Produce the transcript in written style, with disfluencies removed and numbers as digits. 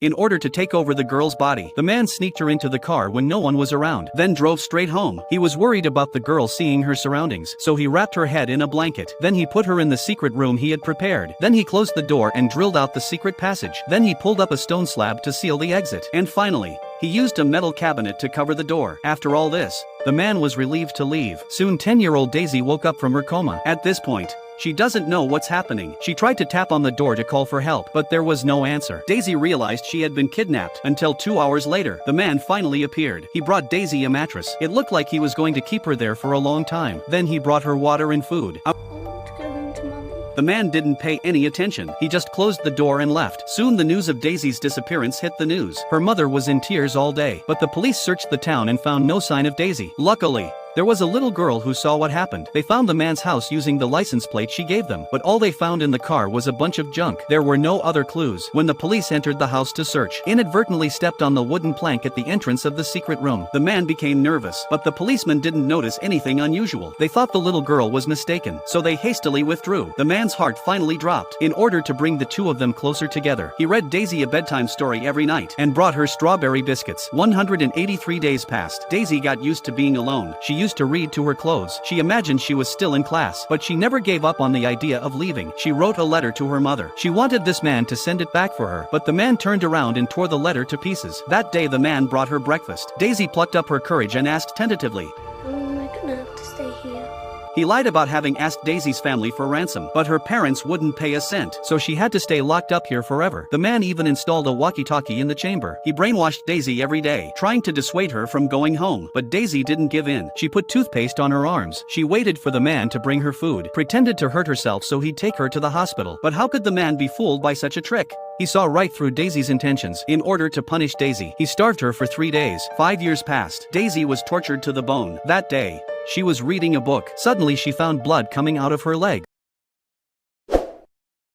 in order to take over the girl's body. The man sneaked her into the car when no one was around, then drove straight home. He was worried about the girl seeing her surroundings, so he wrapped her head in a blanket. Then he put her in the secret room he had prepared. Then he closed the door and drilled out the secret passage. Then he pulled up a stone slab to seal the exit. And finally, he used a metal cabinet to cover the door. After all this, the man was relieved to leave. Soon 10-year-old Daisy woke up from her coma. At this point, she doesn't know what's happening. She tried to tap on the door to call for help, but there was no answer. Daisy realized she had been kidnapped, until 2 hours later, the man finally appeared. He brought Daisy a mattress. It looked like he was going to keep her there for a long time. Then he brought her water and food. The man didn't pay any attention. He just closed the door and left. Soon the news of Daisy's disappearance hit the news. Her mother was in tears all day, but the police searched the town and found no sign of Daisy. Luckily, there was a little girl who saw what happened. They found the man's house using the license plate she gave them, but all they found in the car was a bunch of junk. There were no other clues. When the police entered the house to search, inadvertently stepped on the wooden plank at the entrance of the secret room. The man became nervous, but the policeman didn't notice anything unusual. They thought the little girl was mistaken, so they hastily withdrew. The man's heart finally dropped. In order to bring the two of them closer together, he read Daisy a bedtime story every night and brought her strawberry biscuits. 183 days passed. Daisy got used to being alone. She used to read to her clothes. She imagined she was still in class, but she never gave up on the idea of leaving. She wrote a letter to her mother. She wanted this man to send it back for her, but the man turned around and tore the letter to pieces. That day the man brought her breakfast. Daisy plucked up her courage and asked tentatively, Am I gonna have to stay here? He lied about having asked Daisy's family for ransom, but her parents wouldn't pay a cent, so she had to stay locked up here forever. The man even installed a walkie-talkie in the chamber. He brainwashed Daisy every day, trying to dissuade her from going home, but Daisy didn't give in. She put toothpaste on her arms. She waited for the man to bring her food, pretended to hurt herself so he'd take her to the hospital. But how could the man be fooled by such a trick? He saw right through Daisy's intentions. In order to punish Daisy, he starved her for 3 days. 5 years passed. Daisy was tortured to the bone. That day, she was reading a book. Suddenly she found blood coming out of her leg.